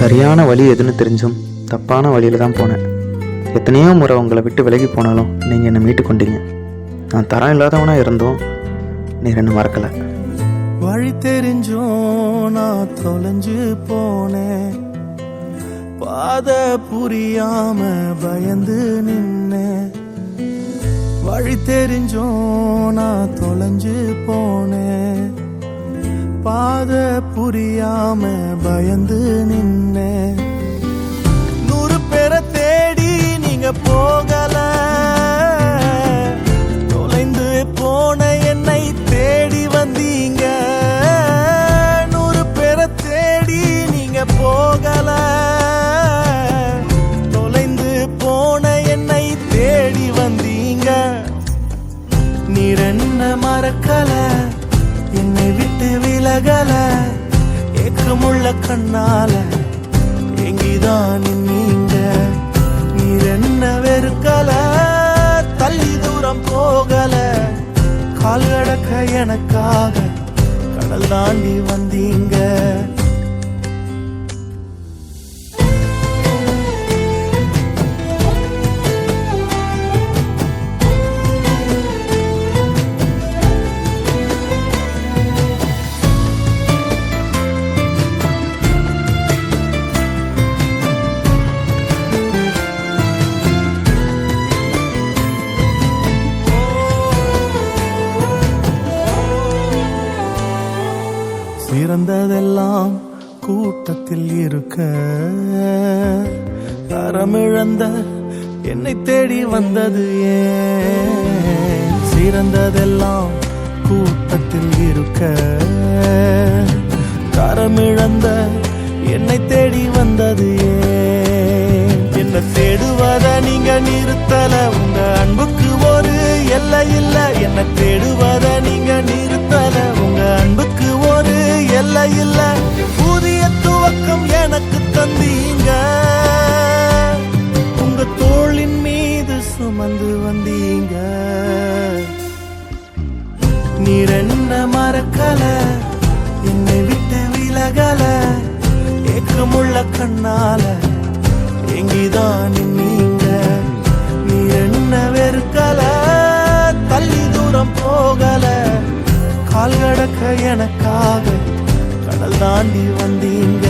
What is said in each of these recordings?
சரியான வழி எதுன்னு தெரிஞ்சும் தப்பான வழியில் தான் போனேன். எத்தனையோ முறை உங்களை விட்டு விலகி போனாலும் நீங்கள் என்னை மீட்டு கொண்டீங்க. நான் தரம் இல்லாதவனாக இருந்தோம், நீர் என்ன மறக்கலை. வழி தெரிஞ்சும் நான் தொலைஞ்சு போனேன், பாத புரியாம பயந்து நின்னேன். வழி தெரிஞ்சும் நான் தொலைஞ்சு போனேன், பாத புரியாம பயந்து நின்னேன். 100 பேரை தேடி நீங்க போகல, தொலைந்து போன என்னை தேடி வந்தீங்க. 100 பேரை தேடி நீங்க போகல, தொலைந்து போன என்னை தேடி வந்தீங்க. நீர் என்ன மறக்கல, என்னை விட்டு விலகல, ஏக்கமுள்ள கண்ணால எங்கிதான் நீங்க. நீர் என்ன வெறுக்கல, தள்ளி தூரம் போகல, கால் கடக்க எனக்காக கடல் தாண்டி வந்தீங்க. சிறந்ததெல்லாம் கூட்டத்தில் இருக்க, தரமிழந்த என்னை தேடி வந்தது ஏன்? சிறந்ததெல்லாம் கூட்டத்தில் இருக்க, தரமிழந்த என்னை தேடி வந்தது ஏன்? என்ன தேடுவத நீங்க நிறுத்தல, உங்க அன்புக்கு ஒரு எல்லை இல்ல. என்ன தேடுவத நீங்க நிறுத்தல, உங்க அன்புக்கு ஒரு எல்லை இல்ல. புதிய துவக்கம் எனக்கு தந்தீங்க, உங்க தோளின் மீது சுமந்து வந்தீங்க. நீர் என்ன மறக்கல, என்னை விட்டு விலகல, ஏக்கமுள்ள கண்ணால எங்கிதான் நீங்க. நீர் என்ன வெறுக்கல, தள்ளி தூரம் போகல, கால் கடக்க எனக்காக கடல் தாண்டி வந்தீங்க.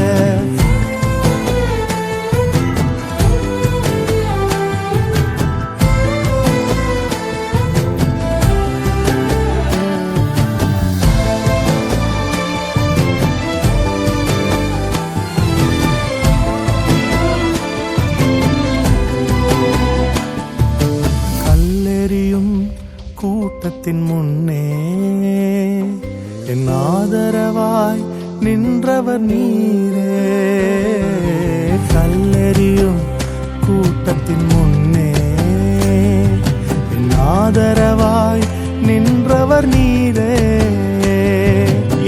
கல்லெறியும் கூட்டத்தின் முன்னே என் ஆதரவாய் நின்றவர் நீரே. கல்லெறியும் கூட்டத்தின் முன்னே என் ஆதரவாய் நின்றவர் நீரே.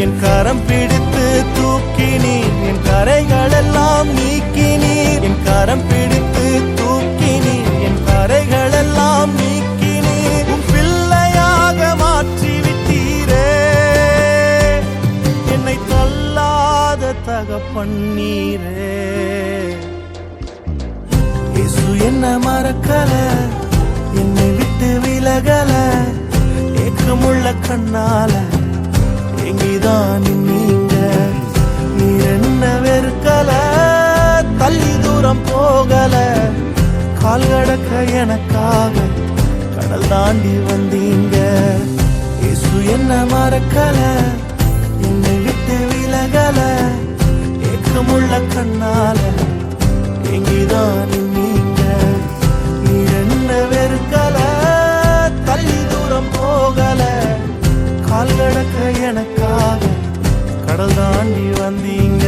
என் கரம் பிடித்து தூக்கினீர், என் கரைகள் எல்லாம் நீக்கினீர். என் கரம் பிடித்து தூக்கினீர், என் கரைகள் எல்லாம் நீக்கினீர். உன் பிள்ளையாக மாற்றி விட்டீரே, என்னை தள்ளாத தகப்பன்னீரே. இயேசு என்ன மறக்கல, என்னை விட்டு விலகல, ஏக்கமுள்ள கண்ணால எங்கிதான் நீங்க. நீர் என்ன வெறுக்கல, தள்ளி தூரம் போகல, கால் கடக்க எனக்காக கடல் தாண்டி வந்தீங்க. இயேசு என்ன மறக்கல, என்னை விட்டு விலகல, ஏக்கமுள்ள கண்ணால எங்கிதான் நீங்க. நீர் என்ன வெறுக்கல, தள்ளி தூரம் போகல, கால் கடக்க எனக்காக கடல் தாண்டி வந்தீங்க.